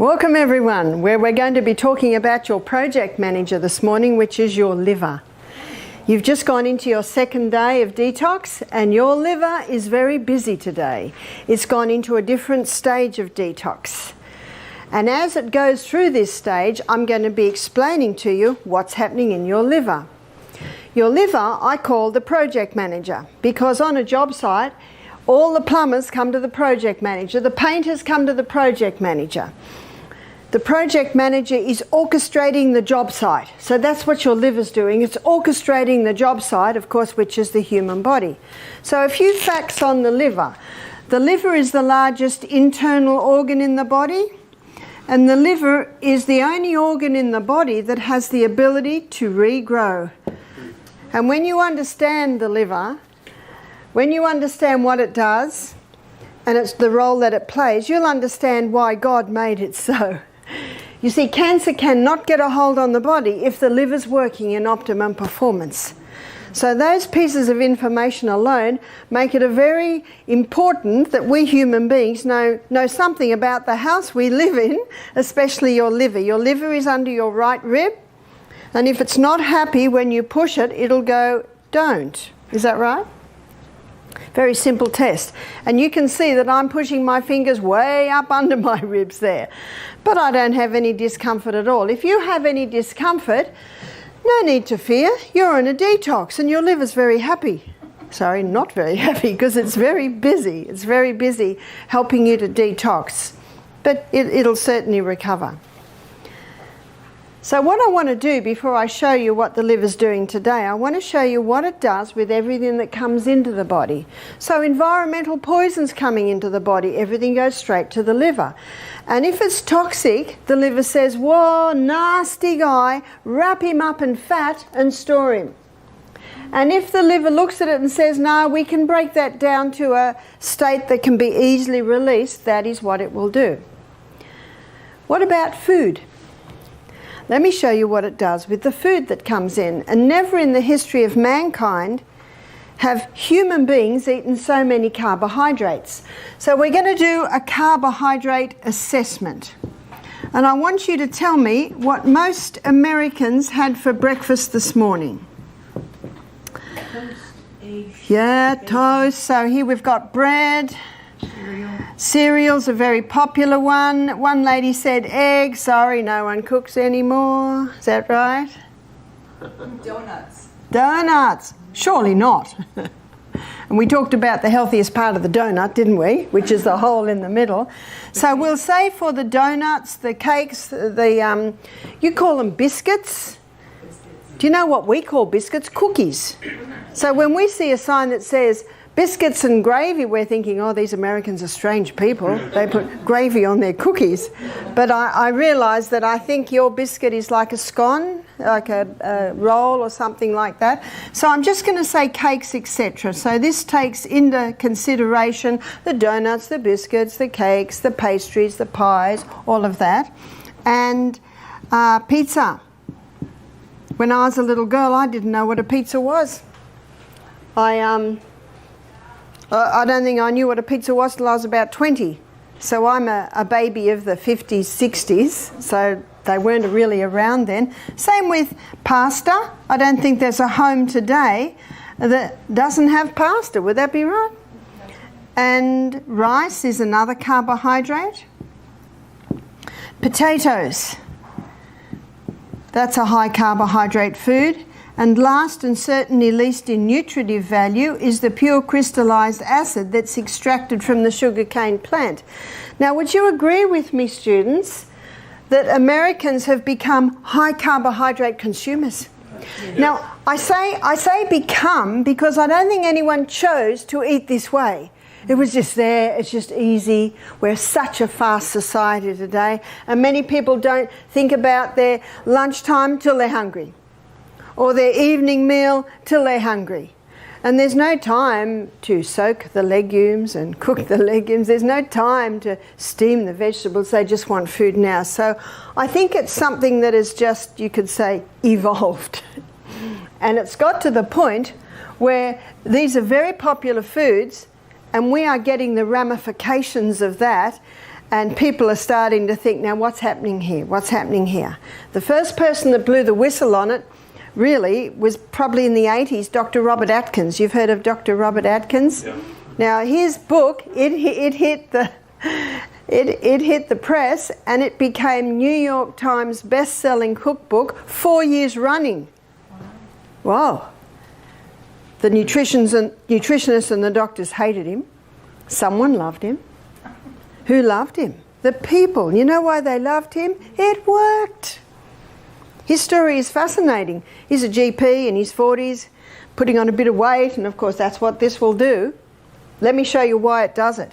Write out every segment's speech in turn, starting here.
Welcome everyone, where we're going to be talking about your project manager this morning, which is your liver. You've just gone into your second day of detox and your liver is very busy today. It's gone into a different stage of detox. And as it goes through this stage, I'm going to be explaining to you what's happening in your liver. Your liver I call the project manager, because on a job site, all the plumbers come to the project manager, the painters come to the project manager. The project manager is orchestrating the job site. So that's what your liver's doing. It's orchestrating the job site, of course, which is the human body. So a few facts on the liver. The liver is the largest internal organ in the body, and the liver is the only organ in the body that has the ability to regrow. And when you understand the liver, when you understand what it does, and it's the role that it plays, you'll understand why God made it so. You see, cancer cannot get a hold on the body if the liver's working in optimum performance. So those pieces of information alone make it a very important that we human beings know something about the house we live in, especially your liver. Your liver is under your right rib, and if it's not happy when you push it, it'll go, don't. Is that right? Very simple test. And you can see that I'm pushing my fingers way up under my ribs there. But I don't have any discomfort at all. If you have any discomfort, no need to fear. You're in a detox and your liver's very happy. Sorry, not very happy, because it's very busy. It's very busy helping you to detox. But it'll certainly recover. So what I want to do before I show you what the liver's doing today, I want to show you what it does with everything that comes into the body. So environmental poisons coming into the body, everything goes straight to the liver. And if it's toxic, the liver says, whoa, nasty guy, wrap him up in fat and store him. And if the liver looks at it and says, no, we can break that down to a state that can be easily released, that is what it will do. What about food? Let me show you what it does with the food that comes in. And never in the history of mankind have human beings eaten so many carbohydrates. So we're going to do a carbohydrate assessment. And I want you to tell me what most Americans had for breakfast this morning. Toast, eggs. Yeah, toast. So here we've got bread. Cereal's a very popular one. One lady said egg. Sorry, no one cooks anymore. Is that right? Donuts. Donuts. Surely not. And we talked about the healthiest part of the donut, didn't we? Which is the hole in the middle. So we'll say for the donuts, the cakes, you call them biscuits. Do you know what we call biscuits? Cookies. So when we see a sign that says biscuits and gravy, we're thinking, oh, these Americans are strange people. They put gravy on their cookies. But I realise that I think your biscuit is like a scone, like a roll or something like that. So I'm just going to say cakes, etc. So this takes into consideration the donuts, the biscuits, the cakes, the pastries, the pies, all of that. And pizza. When I was a little girl, I didn't know what a pizza was. I don't think I knew what a pizza was till I was about 20. So I'm a baby of the 50s, 60s, so they weren't really around then. Same with pasta. I don't think there's a home today that doesn't have pasta. Would that be right? And rice is another carbohydrate. Potatoes. That's a high carbohydrate food. And last and certainly least in nutritive value is the pure crystallized acid that's extracted from the sugarcane plant. Now, would you agree with me, students, that Americans have become high carbohydrate consumers? Yes. Now, I say become because I don't think anyone chose to eat this way. It was just there, it's just easy. We're such a fast society today, and many people don't think about their lunchtime till they're hungry, or their evening meal till they're hungry. And there's no time to soak the legumes and cook the legumes. There's no time to steam the vegetables. They just want food now. So I think it's something that is just, you could say, evolved. And it's got to the point where these are very popular foods and we are getting the ramifications of that. And people are starting to think, now what's happening here? What's happening here? The first person that blew the whistle on it really was probably in the 80s, Dr. Robert Atkins. You've heard of Dr. Robert Atkins? Yeah. Now his book, it hit the press, and it became New York Times best-selling cookbook 4 years running. Wow. The nutritionists and the doctors hated him. Someone loved him. Who loved him? The people. You know why they loved him? It worked. His story is fascinating. He's a GP in his 40s, putting on a bit of weight, and of course that's what this will do. Let me show you why it does it.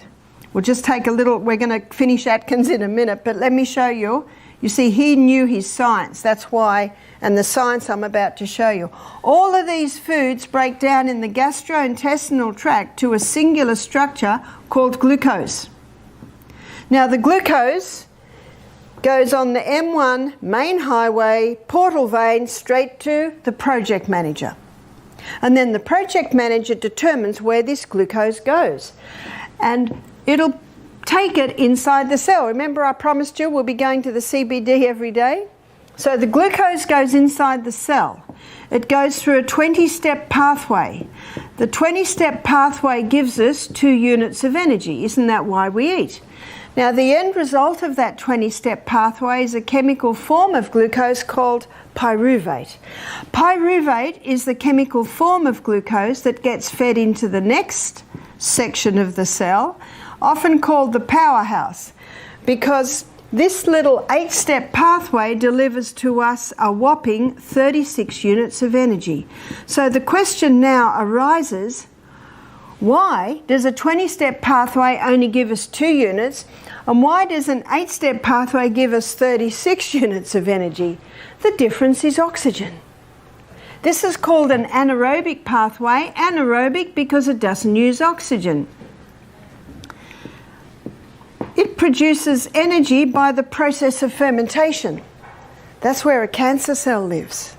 We'll just take a little, we're going to finish Atkins in a minute, but let me show you. You see, he knew his science. That's why, and the science I'm about to show you. All of these foods break down in the gastrointestinal tract to a singular structure called glucose. Now the glucose goes on the M1 main highway, portal vein, straight to the project manager. And then the project manager determines where this glucose goes. And it'll take it inside the cell. Remember I promised you we'll be going to the CBD every day? So the glucose goes inside the cell. It goes through a 20-step pathway. The 20-step pathway gives us 2 units of energy. Isn't that why we eat? Now the end result of that 20-step pathway is a chemical form of glucose called pyruvate. Pyruvate is the chemical form of glucose that gets fed into the next section of the cell, often called the powerhouse, because this little 8-step pathway delivers to us a whopping 36 units of energy. So the question now arises, why does a 20-step pathway only give us 2 units, and why does an 8-step pathway give us 36 units of energy? The difference is oxygen. This is called an anaerobic pathway. Anaerobic because it doesn't use oxygen. It produces energy by the process of fermentation. That's where a cancer cell lives.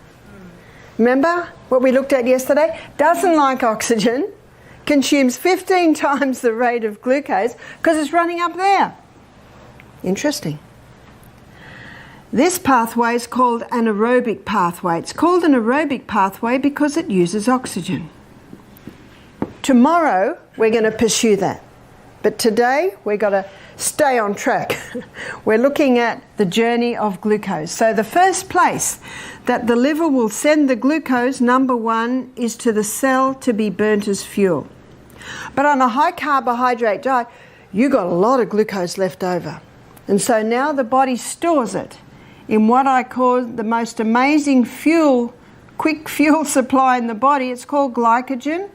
Remember what we looked at yesterday? Doesn't like oxygen, consumes 15 times the rate of glucose because it's running up there. Interesting. This pathway is called an aerobic pathway. It's called an aerobic pathway because it uses oxygen. Tomorrow we're going to pursue that. But today we've got to stay on track. We're looking at the journey of glucose. So the first place that the liver will send the glucose, number 1, is to the cell to be burnt as fuel. But on a high carbohydrate diet, you got a lot of glucose left over. And so now the body stores it in what I call the most amazing fuel, quick fuel supply in the body. It's called glycogen.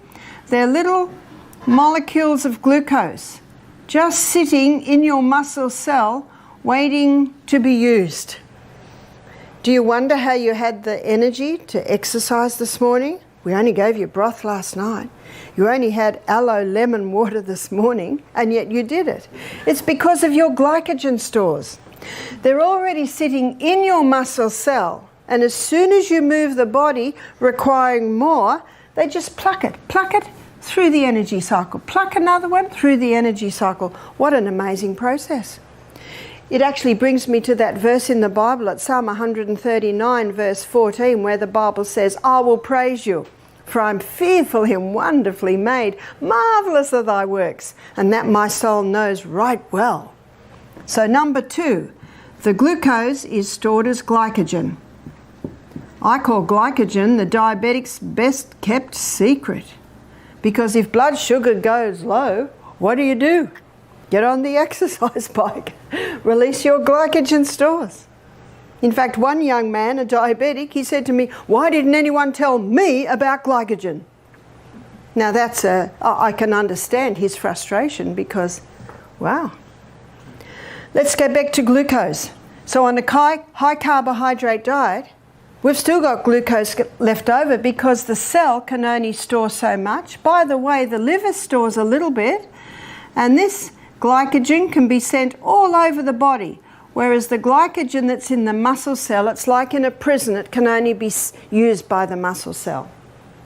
They're little molecules of glucose just sitting in your muscle cell waiting to be used. Do you wonder how you had the energy to exercise this morning? We only gave you broth last night. You only had aloe lemon water this morning, and yet you did it. It's because of your glycogen stores. They're already sitting in your muscle cell, and as soon as you move the body requiring more, they just pluck it through the energy cycle. Pluck another one through the energy cycle. What an amazing process. It actually brings me to that verse in the Bible at Psalm 139 verse 14 where the Bible says, I will praise you, for I'm fearfully and wonderfully made. Marvellous are thy works, and that my soul knows right well. So number 2, the glucose is stored as glycogen. I call glycogen the diabetic's best kept secret. Because if blood sugar goes low, what do? Get on the exercise bike. Release your glycogen stores. In fact, one young man, a diabetic, he said to me, why didn't anyone tell me about glycogen? Now I can understand his frustration because, wow. Let's go back to glucose. So on a high carbohydrate diet, we've still got glucose left over because the cell can only store so much. By the way, the liver stores a little bit, and this glycogen can be sent all over the body, whereas the glycogen that's in the muscle cell, it's like in a prison, it can only be used by the muscle cell.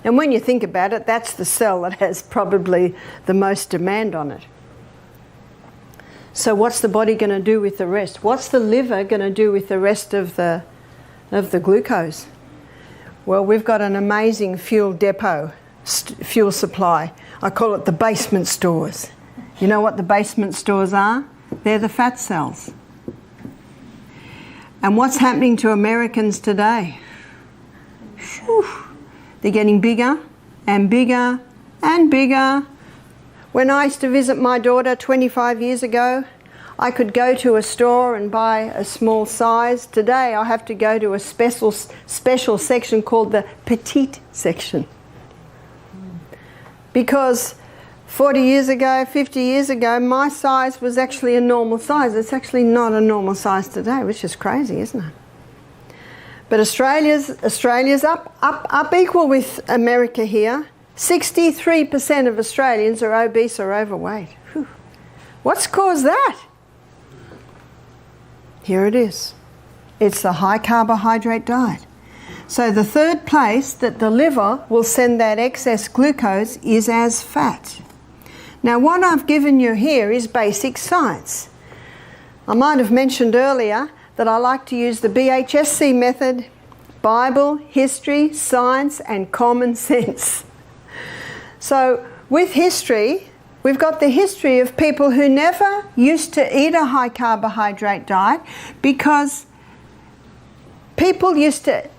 And when you think about it, that's the cell that has probably the most demand on it. So what's the body going to do with the rest? What's the liver going to do with the rest of the glucose? Well, we've got an amazing fuel depot, fuel supply. I call it the basement stores. You know what the basement stores are? They're the fat cells. And what's happening to Americans today? Whew. They're getting bigger and bigger and bigger. When I used to visit my daughter 25 years ago, I could go to a store and buy a small size. Today I have to go to a special section called the petite section. Because 40 years ago, 50 years ago, my size was actually a normal size. It's actually not a normal size today, which is crazy, isn't it? But Australia's up equal with America here. 63% of Australians are obese or overweight. Whew. What's caused that? Here it is. It's the high carbohydrate diet. So the third place that the liver will send that excess glucose is as fat. Now what I've given you here is basic science. I might have mentioned earlier that I like to use the BHSC method: Bible, history, science and common sense. So with history, we've got the history of people who never used to eat a high carbohydrate diet because people used to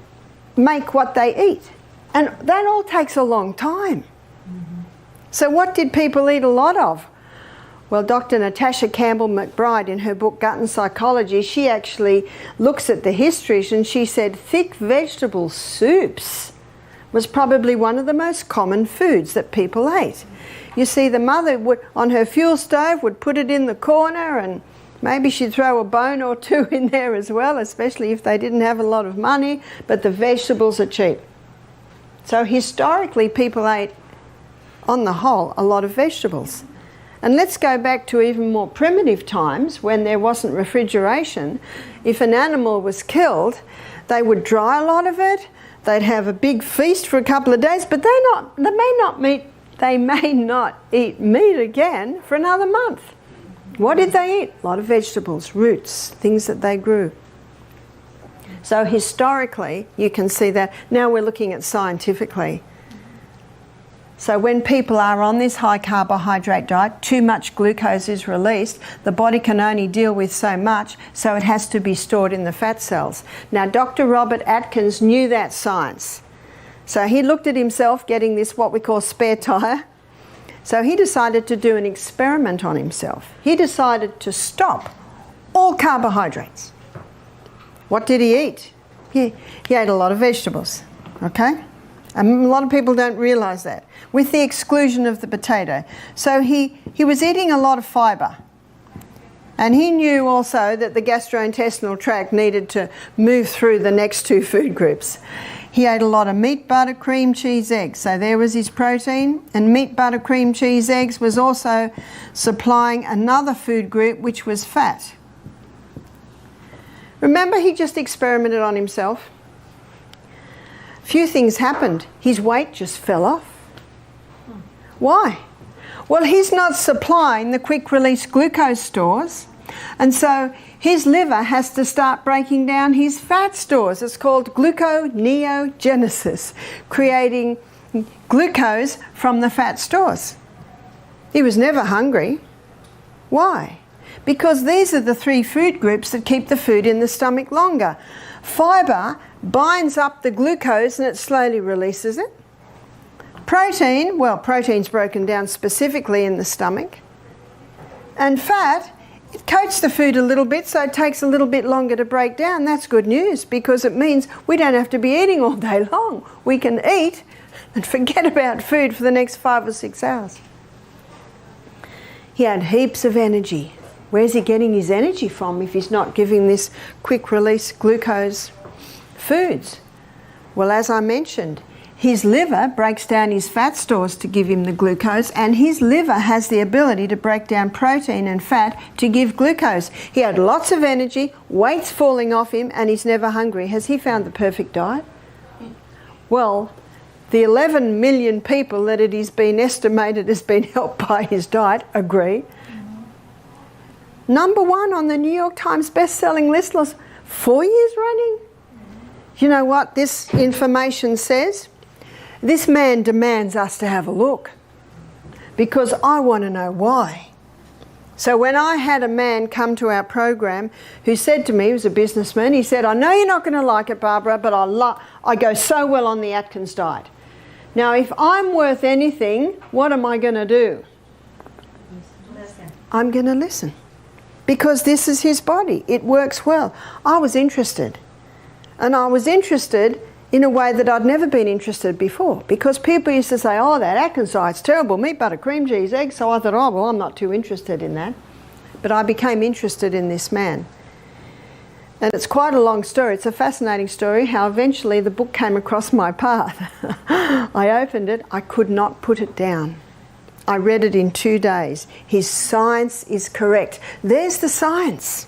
make what they eat. And that all takes a long time. So what did people eat a lot of? Well, Dr. Natasha Campbell McBride, in her book Gut and Psychology, she actually looks at the histories and she said thick vegetable soups was probably one of the most common foods that people ate. You see, the mother would, on her fuel stove, would put it in the corner, and maybe she'd throw a bone or two in there as well, especially if they didn't have a lot of money, but the vegetables are cheap. So historically, people ate, on the whole, a lot of vegetables. And let's go back to even more primitive times when there wasn't refrigeration. If an animal was killed, they would dry a lot of it. They'd have a big feast for a couple of days, but they may not eat meat again for another month. What did they eat? A lot of vegetables, roots, things that they grew. So historically, you can see that. Now we're looking at scientifically. So when people are on this high carbohydrate diet, too much glucose is released. The body can only deal with so much, so it has to be stored in the fat cells. Now, Dr. Robert Atkins knew that science. So he looked at himself getting this, what we call spare tire. So he decided to do an experiment on himself. He decided to stop all carbohydrates. What did he eat? He ate a lot of vegetables, okay? And a lot of people don't realise that, with the exclusion of the potato. So he was eating a lot of fibre. And he knew also that the gastrointestinal tract needed to move through the next two food groups. He ate a lot of meat, butter, cream, cheese, eggs. So there was his protein. And meat, butter, cream, cheese, eggs was also supplying another food group, which was fat. Remember, he just experimented on himself. Few things happened. His weight just fell off. Why? Well, he's not supplying the quick release glucose stores, and so his liver has to start breaking down his fat stores. It's called gluconeogenesis, creating glucose from the fat stores. He was never hungry. Why? Because these are the three food groups that keep the food in the stomach longer. Fibre binds up the glucose and it slowly releases it. Protein, well, protein's broken down specifically in the stomach. And fat, it coats the food a little bit, so it takes a little bit longer to break down. That's good news, because it means we don't have to be eating all day long. We can eat and forget about food for the next 5 or 6 hours. He had heaps of energy. Where's he getting his energy from if he's not giving this quick release glucose foods? Well, as I mentioned, his liver breaks down his fat stores to give him the glucose, and his liver has the ability to break down protein and fat to give glucose. He had lots of energy, weight's falling off him, and he's never hungry. Has he found the perfect diet? Well, the 11 million people that it has been estimated has been helped by his diet agree. #1 on the New York Times best-selling list 4 years running. You know what this information says? This man demands us to have a look because I want to know why. So when I had a man come to our program who said to me, he was a businessman, he said, I know you're not going to like it, Barbara, but I go so well on the Atkins diet. Now, if I'm worth anything, what am I going to do? Listen. I'm going to listen. Because this is his body. It works well. I was interested. And I was interested in a way that I'd never been interested before. Because people used to say, oh, that Atkins diet's terrible, meat, butter, cream cheese, eggs. So I thought, oh, well, I'm not too interested in that. But I became interested in this man. And it's quite a long story. It's a fascinating story how eventually the book came across my path. I opened it. I could not put it down. I read it in 2 days. His science is correct. There's the science.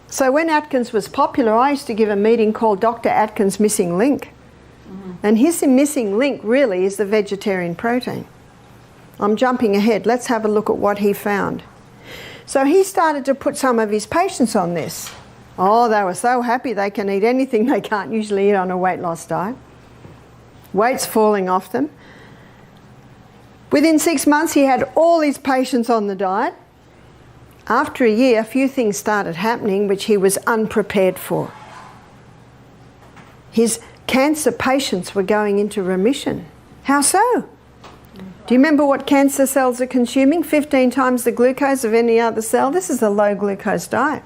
So when Atkins was popular, I used to give a meeting called Dr. Atkins' Missing Link. And his missing link really is the vegetarian protein. I'm jumping ahead. Let's have a look at what he found. So he started to put some of his patients on this. Oh, they were so happy they can eat anything they can't usually eat on a weight loss diet. Weight's falling off them. Within 6 months, he had all his patients on the diet. After a year, a few things started happening which he was unprepared for. His cancer patients were going into remission. How so? Do you remember what cancer cells are consuming? 15 times the glucose of any other cell. This is a low glucose diet.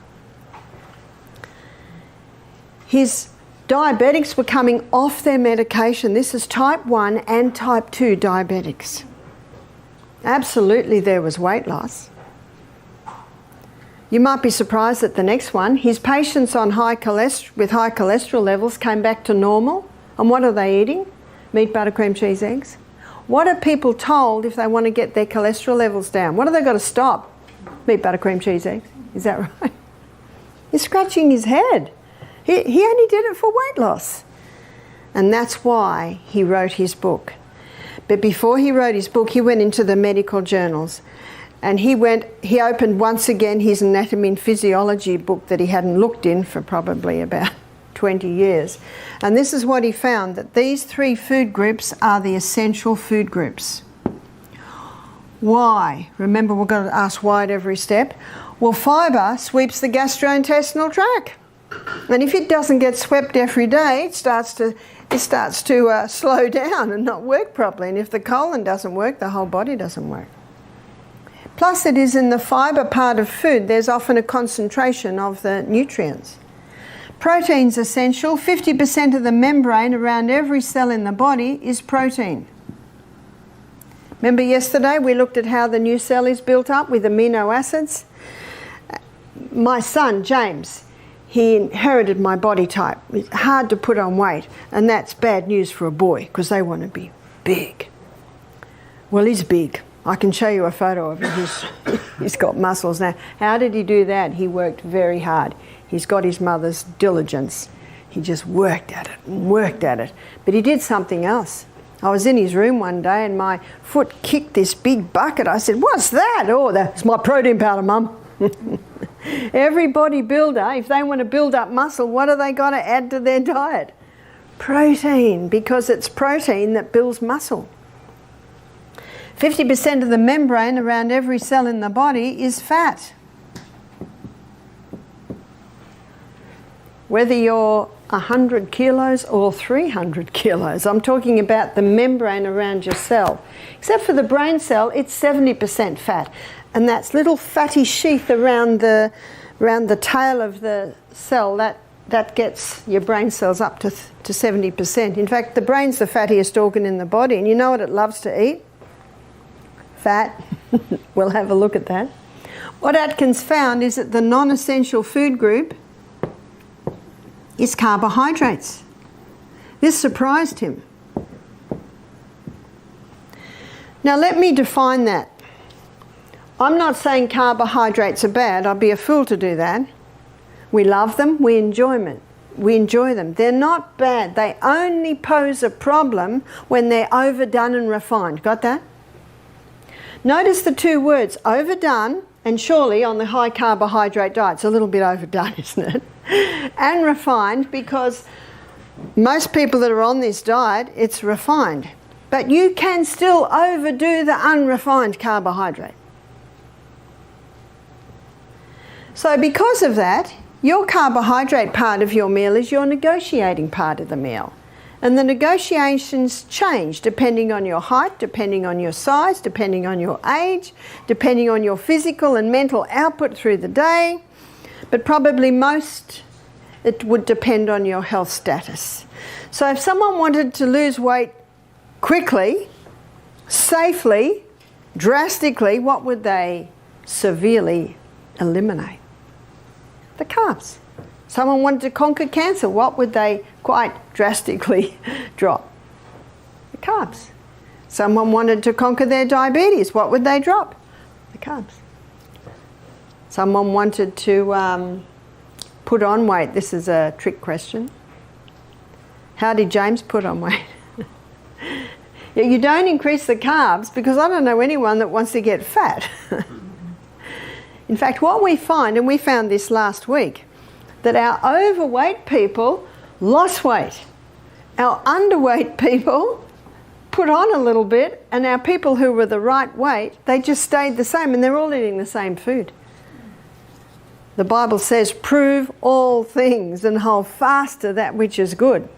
His diabetics were coming off their medication. This is type 1 and type 2 diabetics. Absolutely there was weight loss. You might be surprised at the next one. His patients on with high cholesterol levels came back to normal. And what are they eating? Meat, butter, cream, cheese, eggs. What are people told if they want to get their cholesterol levels down? What have they got to stop? Meat, butter, cream, cheese, eggs. Is that right? He's scratching his head. He only did it for weight loss. And that's why he wrote his book. But before he wrote his book, he went into the medical journals. And he opened once again his anatomy and physiology book that he hadn't looked in for probably about 20 years. And this is what he found, that these 3 food groups are the essential food groups. Why? Remember, we've got to ask why at every step. Well, fibre sweeps the gastrointestinal tract. And if it doesn't get swept every day, it starts to slow down and not work properly. And if the colon doesn't work, the whole body doesn't work. Plus, it is in the fibre part of food, there's often a concentration of the nutrients. Protein's essential. 50% of the membrane around every cell in the body is protein. Remember yesterday we looked at how the new cell is built up with amino acids? My son, James, he inherited my body type. It's hard to put on weight, and that's bad news for a boy because they want to be big. Well, he's big. I can show you a photo of him. He's got muscles now. How did he do that? He worked very hard. He's got his mother's diligence. He just worked at it and worked at it. But he did something else. I was in his room one day and my foot kicked this big bucket. I said, what's that? Oh, that's my protein powder, Mum. Every bodybuilder, if they want to build up muscle, what do they got to add to their diet? Protein, because it's protein that builds muscle. 50% of the membrane around every cell in the body is fat. Whether you're 100 kilos or 300 kilos, I'm talking about the membrane around your cell. Except for the brain cell, it's 70% fat. And that's little fatty sheath around the tail of the cell, that gets your brain cells up to 70%. In fact, the brain's the fattiest organ in the body. And you know what it loves to eat? Fat. We'll have a look at that. What Atkins found is that the non-essential food group is carbohydrates. This surprised him. Now let me define that. I'm not saying carbohydrates are bad. I'd be a fool to do that. We love them, we enjoy them. They're not bad. They only pose a problem when they're overdone and refined. Got that? Notice the 2 words, overdone and surely on the high carbohydrate diet, it's a little bit overdone, isn't it? And refined, because most people that are on this diet, it's refined. But you can still overdo the unrefined carbohydrate. So because of that, your carbohydrate part of your meal is your negotiating part of the meal. And the negotiations change depending on your height, depending on your size, depending on your age, depending on your physical and mental output through the day. But probably most, it would depend on your health status. So if someone wanted to lose weight quickly, safely, drastically, what would they severely eliminate? The carbs. Someone wanted to conquer cancer, what would they quite drastically drop? The carbs. Someone wanted to conquer their diabetes, what would they drop? The carbs. Someone wanted to put on weight. This is a trick question. How did James put on weight? Yeah, you don't increase the carbs, because I don't know anyone that wants to get fat. In fact, what we find, and we found this last week, that our overweight people lost weight. Our underweight people put on a little bit, and our people who were the right weight, they just stayed the same, and they're all eating the same food. The Bible says, prove all things and hold fast to that which is good.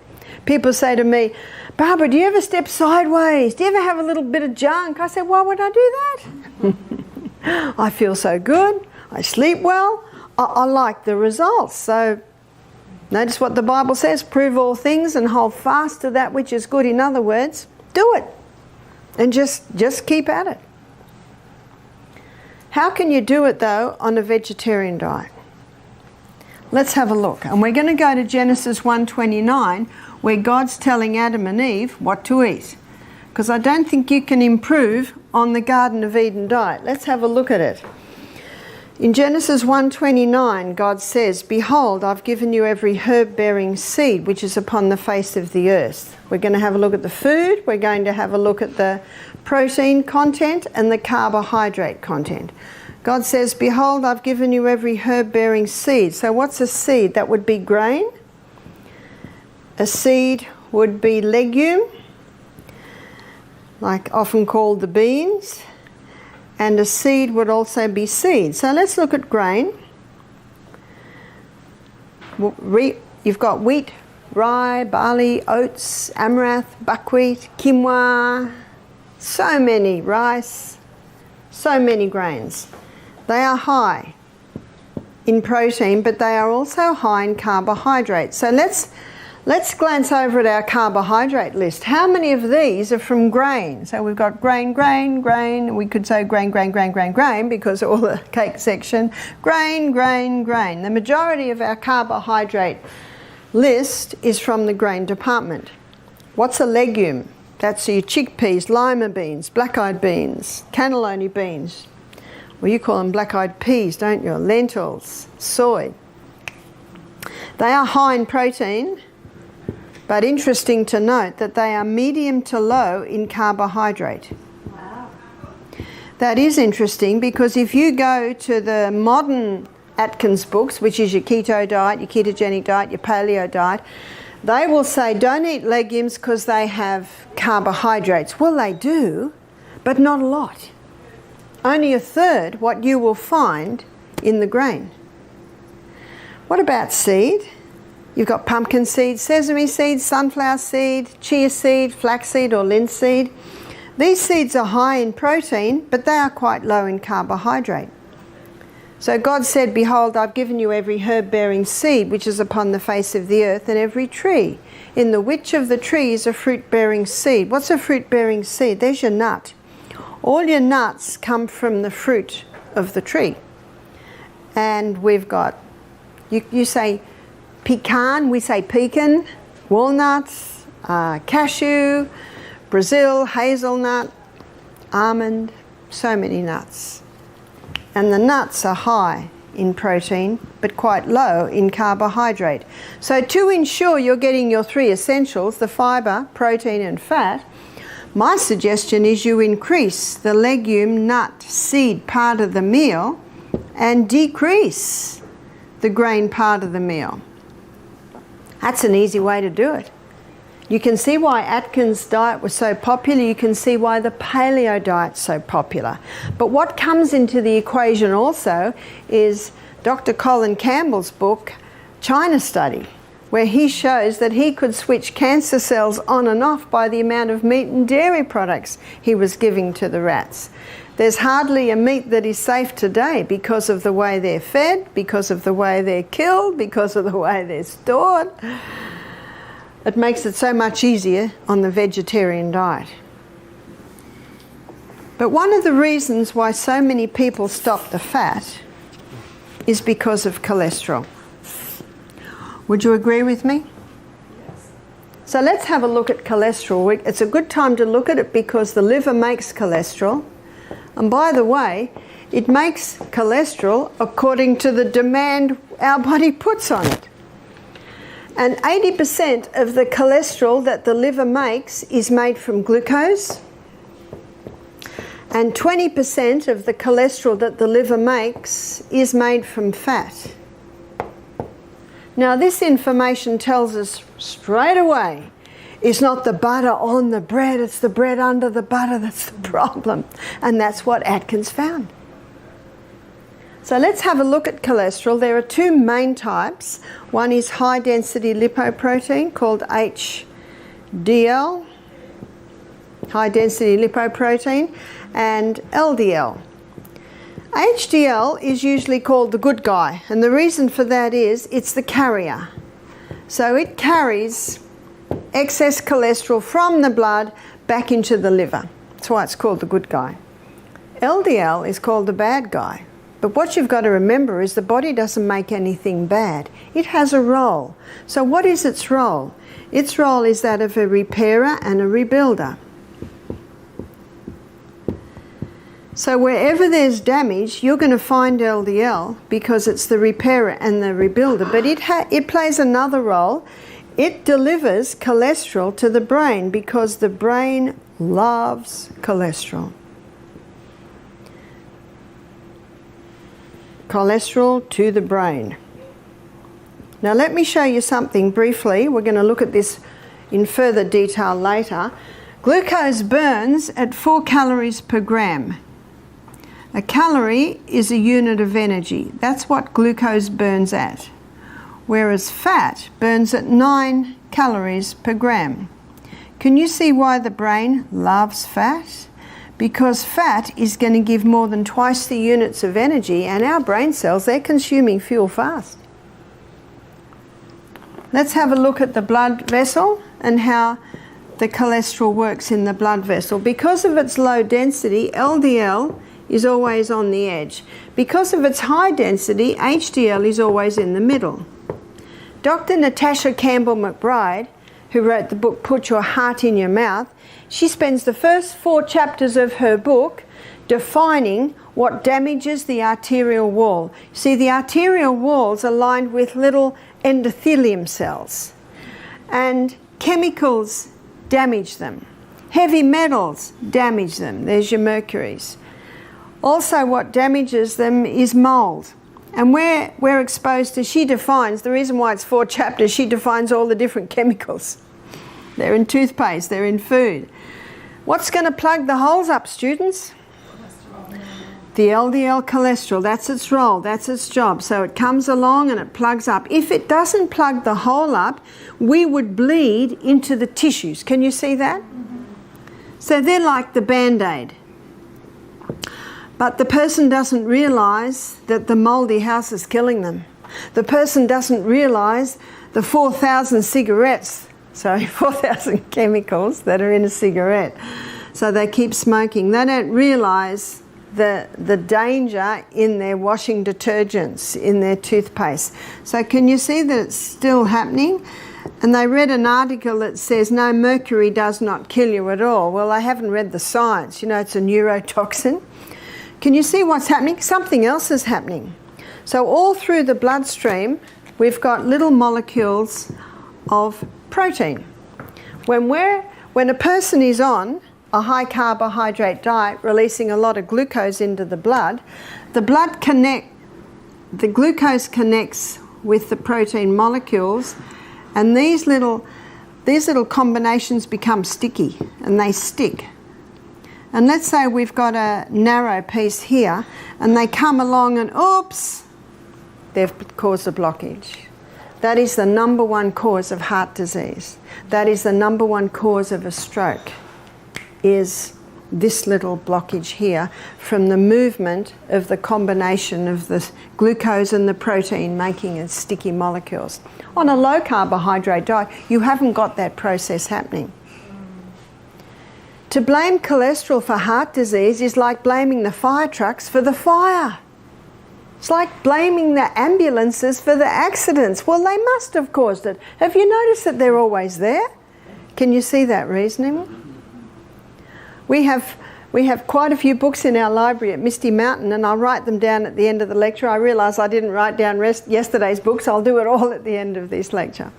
People say to me, Barbara, do you ever step sideways? Do you ever have a little bit of junk? I said, why would I do that? I feel so good. I sleep well. I like the results. So notice what the Bible says, prove all things and hold fast to that which is good. In other words, do it and just keep at it. How can you do it though on a vegetarian diet? Let's have a look. And we're going to go to Genesis 1:29, where God's telling Adam and Eve what to eat. Because I don't think you can improve on the Garden of Eden diet. Let's have a look at it. In Genesis 1:29, God says, behold, I've given you every herb-bearing seed which is upon the face of the earth. We're going to have a look at the food. We're going to have a look at the protein content and the carbohydrate content. God says, behold, I've given you every herb-bearing seed. So what's a seed? That would be grain. A seed would be legume, like often called the beans. And a seed would also be seed. So let's look at grain. You've got wheat, rye, barley, oats, amaranth, buckwheat, quinoa, so many, rice, so many grains. They are high in protein, but they are also high in carbohydrates. So let's glance over at our carbohydrate list. How many of these are from grain? So we've got grain, grain, grain. We could say grain, grain, grain, grain, grain, because all the cake section, grain, grain, grain. The majority of our carbohydrate list is from the grain department. What's a legume? That's your chickpeas, lima beans, black-eyed beans, cannellini beans. Well, you call them black-eyed peas, don't you? Lentils, soy. They are high in protein, but interesting to note that they are medium to low in carbohydrate. Wow. That is interesting, because if you go to the modern Atkins books, which is your keto diet, your ketogenic diet, your paleo diet, they will say don't eat legumes because they have carbohydrates. Well, they do, but not a lot. Only a third what you will find in the grain. What about seed? You've got pumpkin seed, sesame seed, sunflower seed, chia seed, flaxseed or linseed. These seeds are high in protein, but they are quite low in carbohydrate. So God said, behold, I've given you every herb-bearing seed which is upon the face of the earth, and every tree, in the which of the trees a fruit-bearing seed. What's a fruit-bearing seed? There's your nut. All your nuts come from the fruit of the tree. And we've got, you say pecan, we say pecan, walnuts, cashew, Brazil, hazelnut, almond, so many nuts. And the nuts are high in protein, but quite low in carbohydrate. So to ensure you're getting your three essentials, the fibre, protein and fat, my suggestion is you increase the legume, nut, seed part of the meal and decrease the grain part of the meal. That's an easy way to do it. You can see why Atkins' diet was so popular. You can see why the paleo diet's so popular. But what comes into the equation also is Dr. Colin Campbell's book, China Study, where he shows that he could switch cancer cells on and off by the amount of meat and dairy products he was giving to the rats. There's hardly a meat that is safe today because of the way they're fed, because of the way they're killed, because of the way they're stored. It makes it so much easier on the vegetarian diet. But one of the reasons why so many people stop the fat is because of cholesterol. Would you agree with me? Yes. So let's have a look at cholesterol. It's a good time to look at it because the liver makes cholesterol. And by the way, it makes cholesterol according to the demand our body puts on it. And 80% of the cholesterol that the liver makes is made from glucose. And 20% of the cholesterol that the liver makes is made from fat. Now this information tells us straight away it's not the butter on the bread, it's the bread under the butter that's the problem. And that's what Atkins found. So let's have a look at cholesterol. There are two main types. One is high density lipoprotein called HDL, high density lipoprotein, and LDL. HDL is usually called the good guy, and the reason for that is it's the carrier. So it carries excess cholesterol from the blood back into the liver. That's why it's called the good guy. LDL is called the bad guy. But what you've got to remember is the body doesn't make anything bad. It has a role. So what is its role? Its role is that of a repairer and a rebuilder. So wherever there's damage, you're going to find LDL because it's the repairer and the rebuilder. But it plays another role. It delivers cholesterol to the brain because the brain loves cholesterol. Cholesterol to the brain. Now let me show you something briefly. We're going to look at this in further detail later. Glucose burns at 4 calories per gram. A calorie is a unit of energy. That's what glucose burns at. Whereas fat burns at 9 calories per gram. Can you see why the brain loves fat? Because fat is going to give more than twice the units of energy, and our brain cells, they're consuming fuel fast. Let's have a look at the blood vessel and how the cholesterol works in the blood vessel. Because of its low density, LDL is always on the edge. Because of its high density, HDL is always in the middle. Dr. Natasha Campbell McBride, who wrote the book Put Your Heart in Your Mouth, she spends the first 4 chapters of her book defining what damages the arterial wall. See, the arterial walls are lined with little endothelium cells, and chemicals damage them. Heavy metals damage them. There's your mercuries. Also, what damages them is mold. And we're exposed to, she defines, the reason why it's 4 chapters, she defines all the different chemicals. They're in toothpaste, they're in food. What's going to plug the holes up, students? The LDL cholesterol, that's its role, that's its job. So it comes along and it plugs up. If it doesn't plug the hole up, we would bleed into the tissues. Can you see that? So they're like the Band-Aid. But the person doesn't realise that the mouldy house is killing them. The person doesn't realise the 4,000 chemicals that are in a cigarette. So they keep smoking. They don't realise the danger in their washing detergents, in their toothpaste. So can you see that it's still happening? And they read an article that says, no, mercury does not kill you at all. Well, I haven't read the science. You know, it's a neurotoxin. Can you see what's happening? Something else is happening. So all through the bloodstream, we've got little molecules of protein. When a person is on a high carbohydrate diet, releasing a lot of glucose into the blood the glucose connects with the protein molecules, and these little combinations become sticky and they stick. And let's say we've got a narrow piece here and they come along and oops, they've caused a blockage. That is the number one cause of heart disease. That is the number one cause of a stroke, is this little blockage here from the movement of the combination of the glucose and the protein making it sticky molecules. On a low carbohydrate diet, you haven't got that process happening. To blame cholesterol for heart disease is like blaming the fire trucks for the fire. It's like blaming the ambulances for the accidents. Well, they must have caused it. Have you noticed that they're always there? Can you see that reasoning? We have quite a few books in our library at Misty Mountain, and I'll write them down at the end of the lecture. I realise I didn't write down yesterday's books. I'll do it all at the end of this lecture.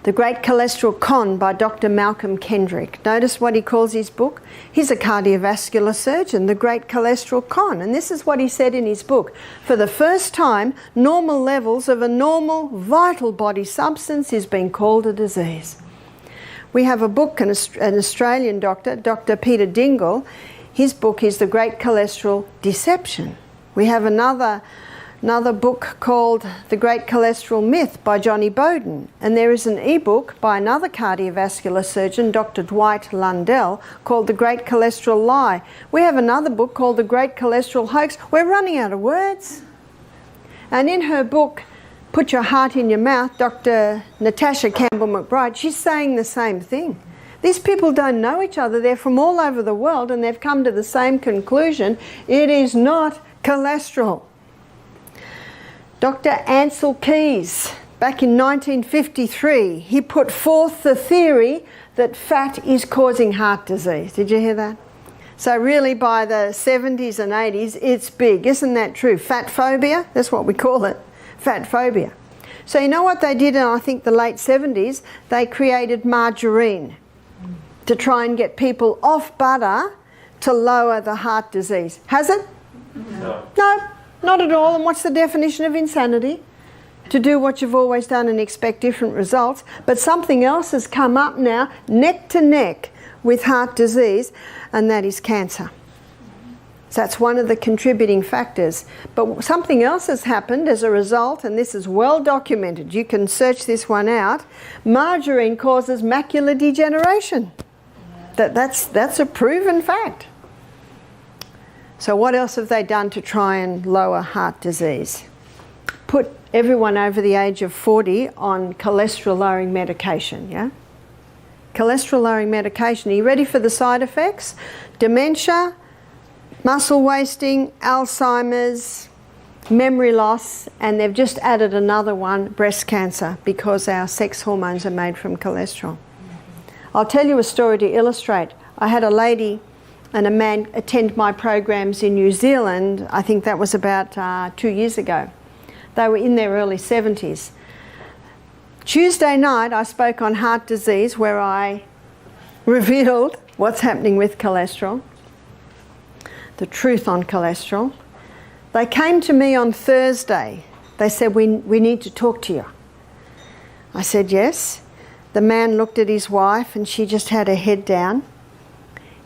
The Great Cholesterol Con by Dr. Malcolm Kendrick. Notice what he calls his book. He's a cardiovascular surgeon, the Great Cholesterol Con. And this is what he said in his book. For the first time, normal levels of a normal, vital body substance is being called a disease. We have a book, an Australian doctor, Dr. Peter Dingle. His book is The Great Cholesterol Deception. We have another book called The Great Cholesterol Myth by Johnny Bowden. And there is an e-book by another cardiovascular surgeon, Dr. Dwight Lundell, called The Great Cholesterol Lie. We have another book called The Great Cholesterol Hoax. We're running out of words. And in her book, Put Your Heart in Your Mouth, Dr. Natasha Campbell McBride, she's saying the same thing. These people don't know each other. They're from all over the world and they've come to the same conclusion. It is not cholesterol. Dr. Ansel Keys, back in 1953, he put forth the theory that fat is causing heart disease. Did you hear that? So really by the 70s and 80s, it's big. Isn't that true? Fat phobia, that's what we call it. Fat phobia. So you know what they did in, I think, the late 70s? They created margarine to try and get people off butter to lower the heart disease. Has it? No. No, not at all. And what's the definition of insanity? To do what you've always done and expect different results. But something else has come up now, neck to neck with heart disease, and that is cancer. So that's one of the contributing factors. But something else has happened as a result, and this is well documented. You can search this one out. Margarine causes macular degeneration. That's a proven fact. So what else have they done to try and lower heart disease? Put everyone over the age of 40 on cholesterol-lowering medication, yeah? Cholesterol-lowering medication. Are you ready for the side effects? Dementia, muscle wasting, Alzheimer's, memory loss, and they've just added another one, breast cancer, because our sex hormones are made from cholesterol. I'll tell you a story to illustrate. I had a lady and a man attend my programs in New Zealand. I think that was about 2 years ago. They were in their early 70s. Tuesday night I spoke on heart disease, where I revealed what's happening with cholesterol, the truth on cholesterol. They came to me on Thursday. They said, we need to talk to you. I said, yes. The man looked at his wife and she just had her head down.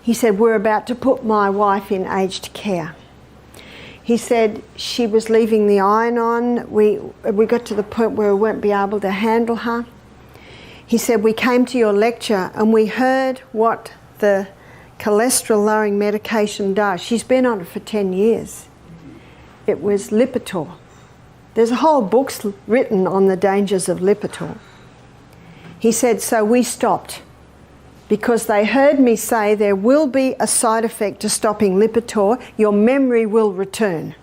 He said, we're about to put my wife in aged care. He said she was leaving the iron on. We got to the point where we won't be able to handle her. He said, we came to your lecture and we heard what the cholesterol-lowering medication does. She's been on it for 10 years. It was Lipitor. There's a whole book written on the dangers of Lipitor. He said, so we stopped because they heard me say there will be a side effect to stopping Lipitor. Your memory will return.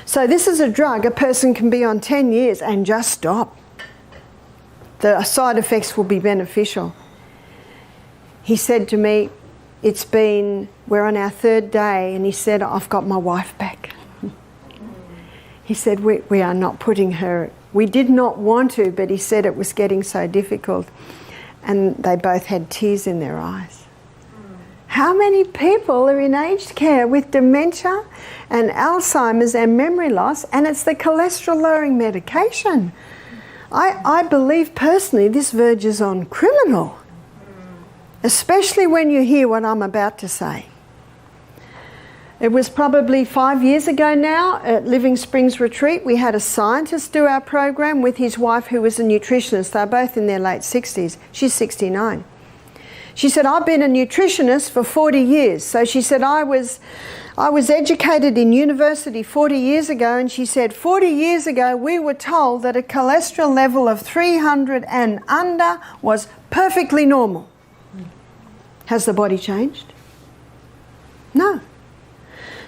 So this is a drug a person can be on 10 years and just stop. The side effects will be beneficial. He said to me, we're on our third day, and he said, I've got my wife back. He said, we are not putting her, we did not want to, but he said it was getting so difficult. And they both had tears in their eyes. How many people are in aged care with dementia and Alzheimer's and memory loss, and it's the cholesterol-lowering medication? I believe personally this verges on criminal, especially when you hear what I'm about to say. It was probably 5 years ago now at Living Springs Retreat. We had a scientist do our program with his wife who was a nutritionist. They're both in their late 60s. She's 69. She said, I've been a nutritionist for 40 years. So she said, I was educated in university 40 years ago, and she said 40 years ago we were told that a cholesterol level of 300 and under was perfectly normal. Has the body changed? No.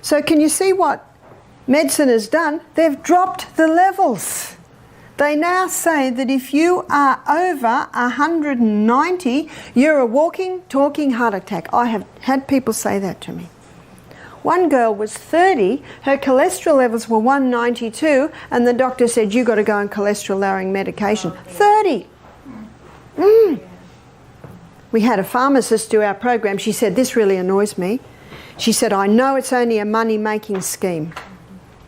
So can you see what medicine has done? They've dropped the levels. They now say that if you are over 190, you're a walking, talking heart attack. I have had people say that to me. One girl was 30, her cholesterol levels were 192, and the doctor said, you've got to go on cholesterol-lowering medication. 30! We had a pharmacist do our program. She said, this really annoys me. She said, I know it's only a money-making scheme.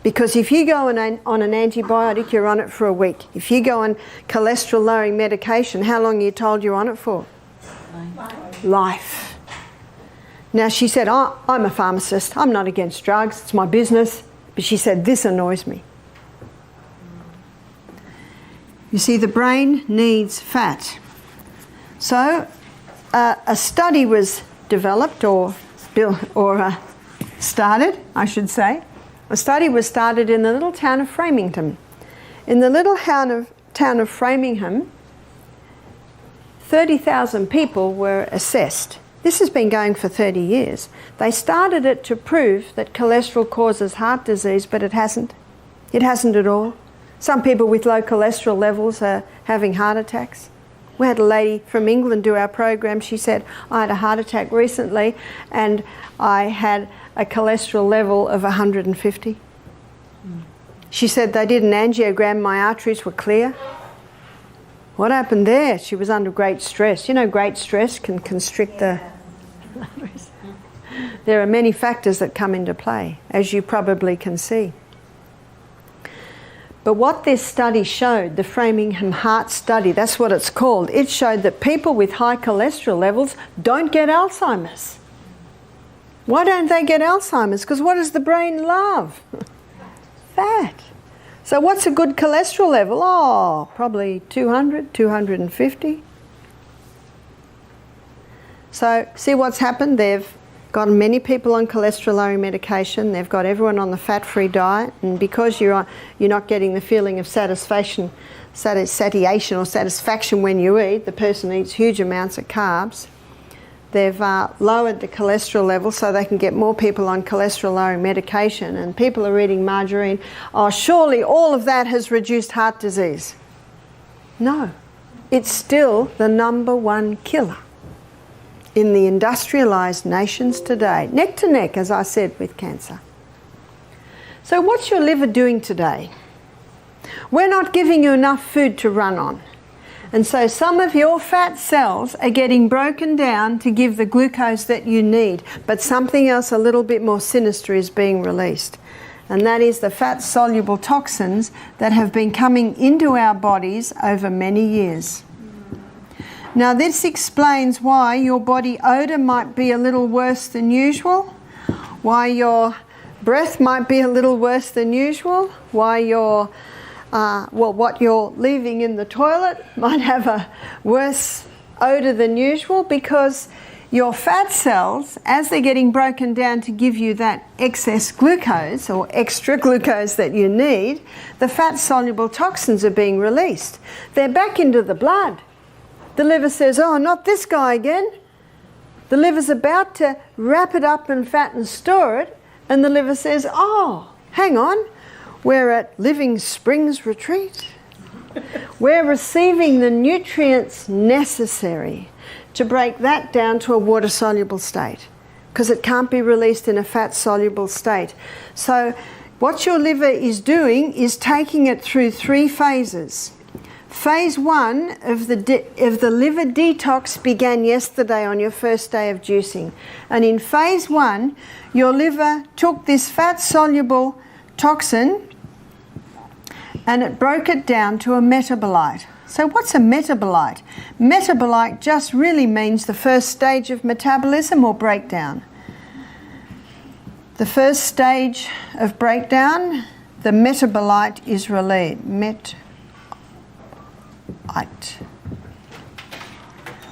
Because if you go on an antibiotic, you're on it for a week. If you go on cholesterol-lowering medication, how long are you told you're on it for? Life. Now she said, I'm a pharmacist. I'm not against drugs. It's my business. But she said, this annoys me. You see, the brain needs fat. So a study was developed or started, I should say. A study was started in the little town of Framingham. In the little town of Framingham, 30,000 people were assessed. This has been going for 30 years. They started it to prove that cholesterol causes heart disease, but it hasn't. It hasn't at all. Some people with low cholesterol levels are having heart attacks. We had a lady from England do our program. She said, I had a heart attack recently and I had a cholesterol level of 150. She said they did an angiogram, my arteries were clear. What happened there? She was under great stress. You know, great stress can constrict the arteries. There are many factors that come into play, as you probably can see. But what this study showed, the Framingham Heart Study, that's what it's called, it showed that people with high cholesterol levels don't get Alzheimer's. Why don't they get Alzheimer's? Because what does the brain love? Fat. So what's a good cholesterol level? Oh, probably 200, 250. So see what's happened? They've got many people on cholesterol-lowering medication. They've got everyone on the fat-free diet, and because you're not getting the feeling of satiation or satisfaction when you eat, the person eats huge amounts of carbs. They've lowered the cholesterol level so they can get more people on cholesterol-lowering medication, and people are eating margarine. Oh, surely all of that has reduced heart disease. No, it's still the #1 killer in the industrialised nations today, neck to neck, as I said, with cancer. So what's your liver doing today? We're not giving you enough food to run on. And so some of your fat cells are getting broken down to give the glucose that you need, but something else a little bit more sinister is being released. And that is the fat-soluble toxins that have been coming into our bodies over many years. Now this explains why your body odour might be a little worse than usual, why your breath might be a little worse than usual, why your what you're leaving in the toilet might have a worse odour than usual, because your fat cells, as they're getting broken down to give you that excess glucose or extra glucose that you need, the fat-soluble toxins are being released. They're back into the blood. The liver says, oh, not this guy again. The liver's about to wrap it up in fat and store it, and the liver says, oh, hang on, we're at Living Springs Retreat. We're receiving the nutrients necessary to break that down to a water-soluble state, because it can't be released in a fat-soluble state. So what your liver is doing is taking it through 3 phases. Phase 1 of the liver detox began yesterday on your first day of juicing. And in phase 1, your liver took this fat-soluble toxin and it broke it down to a metabolite. So what's a metabolite? Metabolite just really means the first stage of metabolism or breakdown. The first stage of breakdown, the metabolite is released.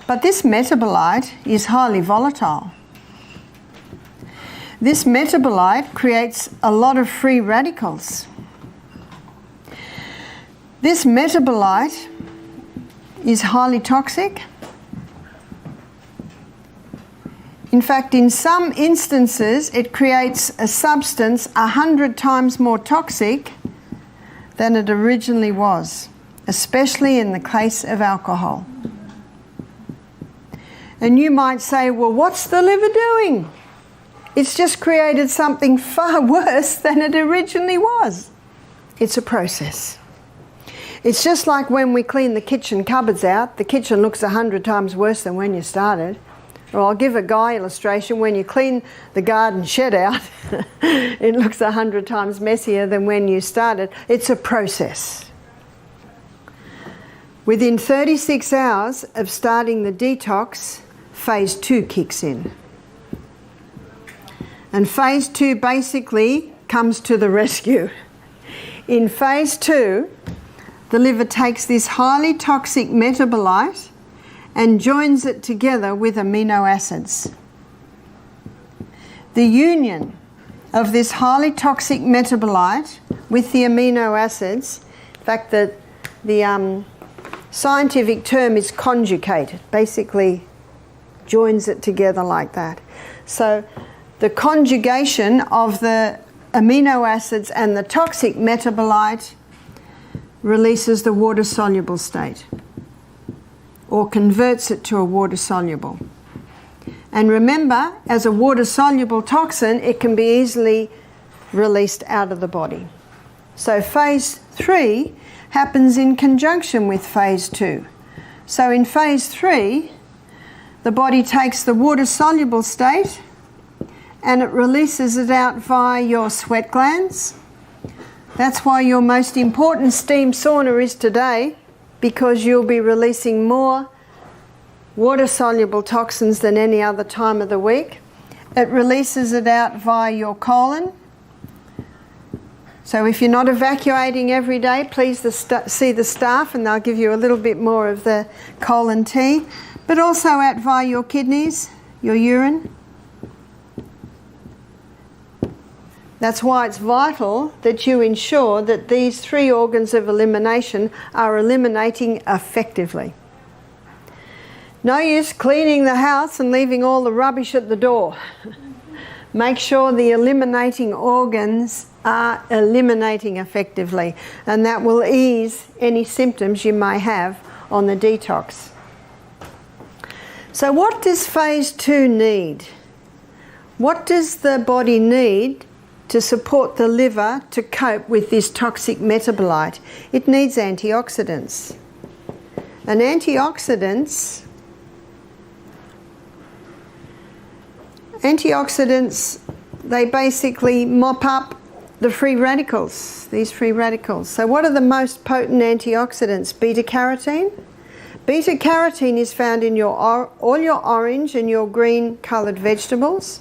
But this metabolite is highly volatile. This metabolite creates a lot of free radicals. This metabolite is highly toxic. In fact, in some instances, it creates a substance 100 times more toxic than it originally was, especially in the case of alcohol. And you might say, well, what's the liver doing? It's just created something far worse than it originally was. It's a process. It's just like when we clean the kitchen cupboards out, the kitchen looks 100 times worse than when you started. Or I'll give a guy illustration, when you clean the garden shed out, it looks 100 times messier than when you started. It's a process. Within 36 hours of starting the detox, phase 2 kicks in. And phase 2 basically comes to the rescue. In phase 2, the liver takes this highly toxic metabolite and joins it together with amino acids. The union of this highly toxic metabolite with the amino acids, in fact the scientific term is conjugate, basically joins it together like that. So the conjugation of the amino acids and the toxic metabolite releases the water-soluble state or converts it to a water-soluble. And remember, as a water-soluble toxin, it can be easily released out of the body. So phase 3 happens in conjunction with phase 2. So in phase 3, the body takes the water-soluble state and it releases it out via your sweat glands. That's why your most important steam sauna is today, because you'll be releasing more water-soluble toxins than any other time of the week. It releases it out via your colon. So if you're not evacuating every day, please see the staff and they'll give you a little bit more of the colon tea. But also out via your kidneys, your urine. That's why it's vital that you ensure that these 3 organs of elimination are eliminating effectively. No use cleaning the house and leaving all the rubbish at the door. Make sure the eliminating organs are eliminating effectively, and that will ease any symptoms you may have on the detox. So what does phase 2 need? What does the body need to support the liver to cope with this toxic metabolite? It needs antioxidants. And antioxidants, they basically mop up the free radicals, these free radicals. So what are the most potent antioxidants? Beta-carotene. Beta-carotene is found in all your orange and your green coloured vegetables.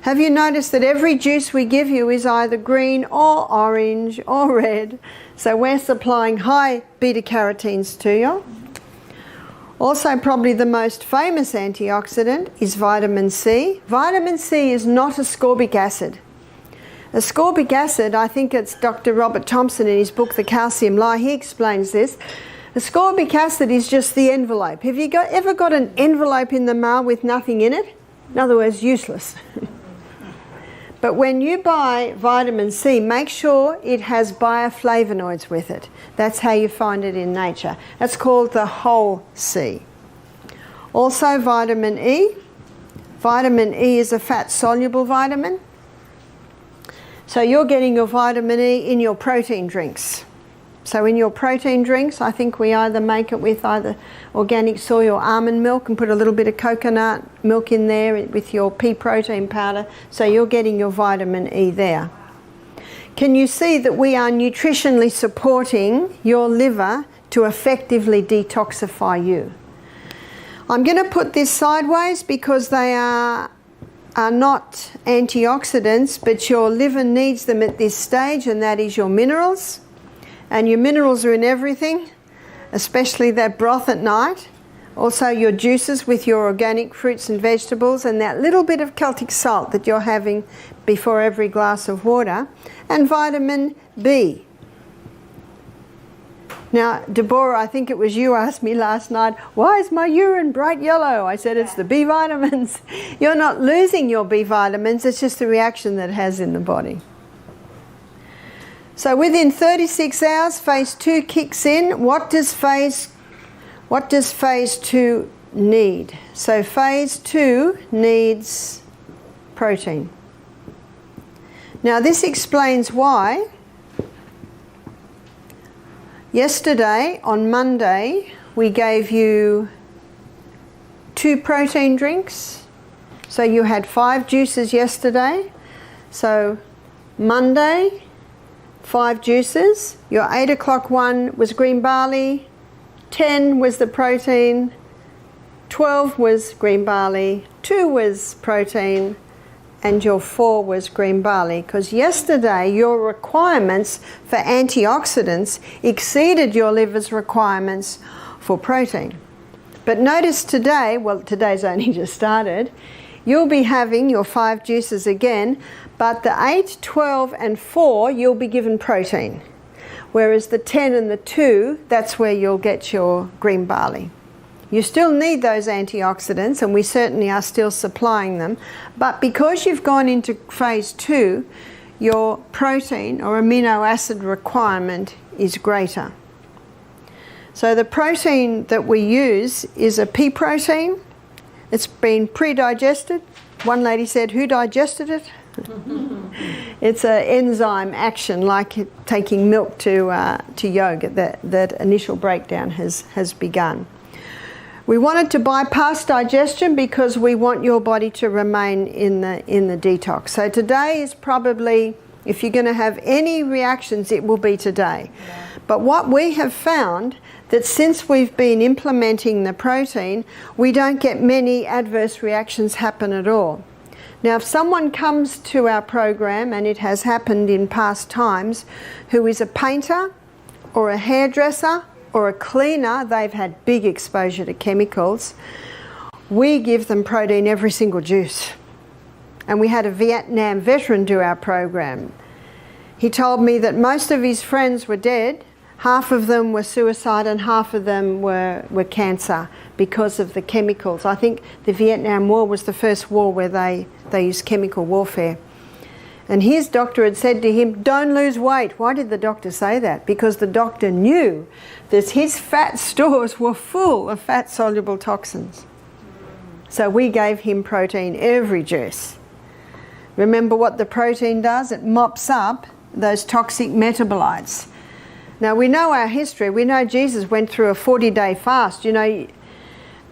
Have you noticed that every juice we give you is either green or orange or red? So we're supplying high beta-carotenes to you. Also, probably the most famous antioxidant is vitamin C. Vitamin C is not ascorbic acid. Ascorbic acid, I think it's Dr. Robert Thompson in his book The Calcium Lie, he explains this. Ascorbic acid is just the envelope. Have you ever got an envelope in the mail with nothing in it? In other words, useless. But when you buy vitamin C, make sure it has bioflavonoids with it. That's how you find it in nature. That's called the whole C. Also vitamin E. Vitamin E is a fat-soluble vitamin. So you're getting your vitamin E in your protein drinks. So in your protein drinks, I think we either make it with either organic soy or almond milk and put a little bit of coconut milk in there with your pea protein powder, so you're getting your vitamin E there. Can you see that we are nutritionally supporting your liver to effectively detoxify you? I'm going to put this sideways because they are not antioxidants, but your liver needs them at this stage, and that is your minerals. And your minerals are in everything, especially that broth at night. Also your juices with your organic fruits and vegetables, and that little bit of Celtic salt that you're having before every glass of water. And vitamin B. Now, Deborah, I think it was you asked me last night, why is my urine bright yellow? I said it's the B vitamins. You're not losing your B vitamins, it's just the reaction that it has in the body. So within 36 hours, phase 2 kicks in. What does phase 2 need? So phase 2 needs protein. Now this explains why yesterday, on Monday, we gave you 2 protein drinks. So you had 5 juices yesterday. So Monday, 5 juices. Your 8 o'clock one was green barley, 10 was the protein, 12 was green barley, 2 was protein, and your 4 was green barley, because yesterday your requirements for antioxidants exceeded your liver's requirements for protein. But notice today, well, today's only just started, you'll be having your 5 juices again, but the 8, 12 and 4 you'll be given protein, whereas the 10 and the 2, that's where you'll get your green barley. You still need those antioxidants, and we certainly are still supplying them, but because you've gone into phase 2, your protein or amino acid requirement is greater. So the protein that we use is a pea protein. It's been pre-digested. One lady said, who digested it? It's an enzyme action, like taking milk to yogurt. That initial breakdown has begun. We wanted to bypass digestion because we want your body to remain in the detox. So today is probably, if you're going to have any reactions, it will be today. Yeah. But what we have found, that since we've been implementing the protein, we don't get many adverse reactions happen at all. Now, if someone comes to our program, and it has happened in past times, who is a painter or a hairdresser or a cleaner, they've had big exposure to chemicals, we give them protein every single juice. And we had a Vietnam veteran do our program. He told me that most of his friends were dead, half of them were suicide, and half of them were cancer because of the chemicals. I think the Vietnam War was the first war where they used chemical warfare. And his doctor had said to him, don't lose weight. Why did the doctor say that? Because the doctor knew that his fat stores were full of fat-soluble toxins. So we gave him protein every juice. Remember what the protein does? It mops up those toxic metabolites. Now we know our history. We know Jesus went through a 40-day fast, you know,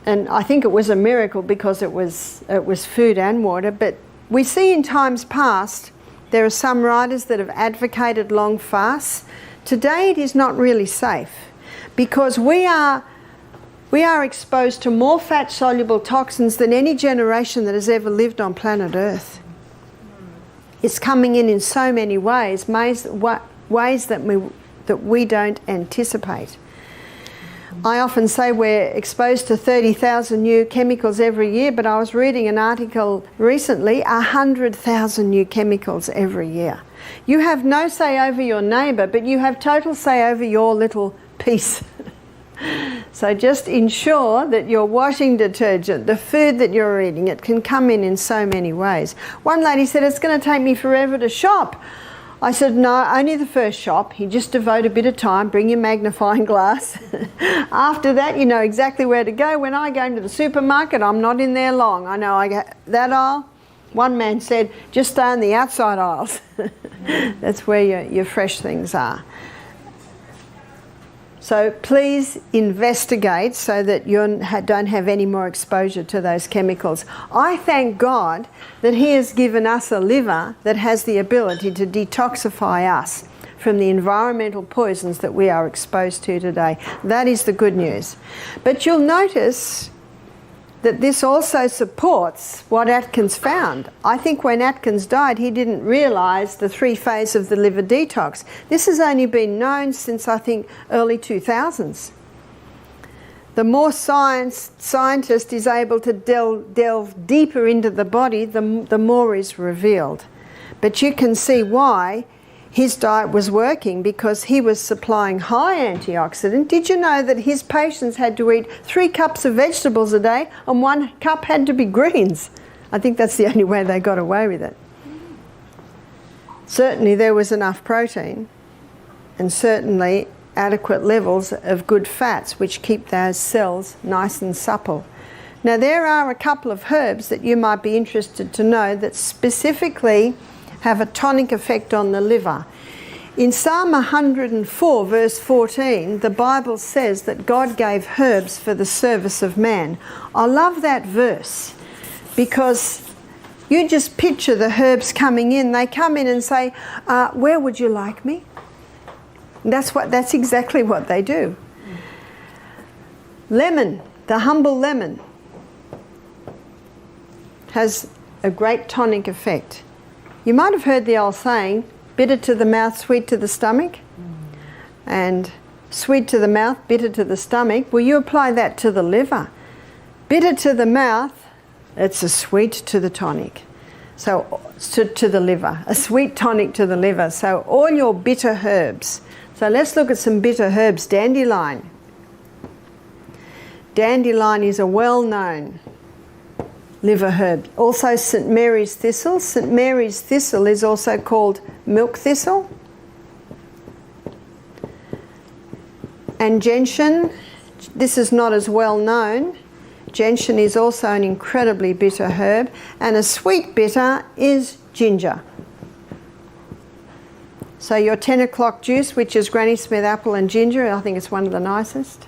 and I think it was a miracle because it was food and water. But we see in times past, there are some writers that have advocated long fasts. Today it is not really safe because we are exposed to more fat-soluble toxins than any generation that has ever lived on planet Earth. It's coming in so many ways that we don't anticipate. I often say we're exposed to 30,000 new chemicals every year, but I was reading an article recently, 100,000 new chemicals every year. You have no say over your neighbour, but you have total say over your little piece. So just ensure that your washing detergent, the food that you're eating, it can come in so many ways. One lady said, it's going to take me forever to shop. I said, no, only the first shop. You just devote a bit of time, bring your magnifying glass. After that, you know exactly where to go. When I go into the supermarket, I'm not in there long. I know I get that aisle. One man said, just stay on the outside aisles. That's where your fresh things are. So please investigate so that you don't have any more exposure to those chemicals. I thank God that He has given us a liver that has the ability to detoxify us from the environmental poisons that we are exposed to today. That is the good news. But you'll notice that this also supports what Atkins found. I think when Atkins died, he didn't realise the 3 phases of the liver detox. This has only been known since, I think, early 2000s. The more scientist is able to delve deeper into the body, the more is revealed. But you can see why his diet was working, because he was supplying high antioxidant. Did you know that his patients had to eat 3 cups of vegetables a day and 1 cup had to be greens? I think that's the only way they got away with it. Certainly there was enough protein and certainly adequate levels of good fats which keep those cells nice and supple. Now there are a couple of herbs that you might be interested to know that specifically have a tonic effect on the liver. In Psalm 104 verse 14, the Bible says that God gave herbs for the service of man. I love that verse because you just picture the herbs coming in. They come in and say, where would you like me? That's exactly what they do. Lemon, the humble lemon, has a great tonic effect. You might have heard the old saying, bitter to the mouth, sweet to the stomach. And sweet to the mouth, bitter to the stomach. Well, you apply that to the liver. Bitter to the mouth, it's a sweet to the tonic. So, to the liver, a sweet tonic to the liver. So all your bitter herbs. So let's look at some bitter herbs. Dandelion. Dandelion is a well-known liver herb. Also St. Mary's thistle. St. Mary's thistle is also called milk thistle. And gentian, this is not as well known. Gentian is also an incredibly bitter herb. And a sweet bitter is ginger. So your 10 o'clock juice, which is Granny Smith apple and ginger, I think it's one of the nicest,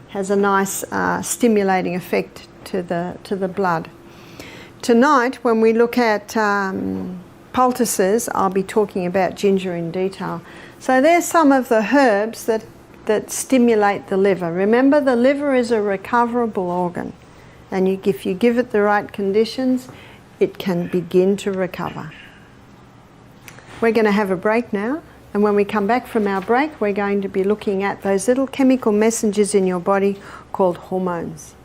has a nice stimulating effect to the blood. Tonight, when we look at poultices, I'll be talking about ginger in detail. So there's some of the herbs that stimulate the liver. Remember, the liver is a recoverable organ, and if you give it the right conditions, it can begin to recover. We're going to have a break now, and when we come back from our break, we're going to be looking at those little chemical messengers in your body called hormones.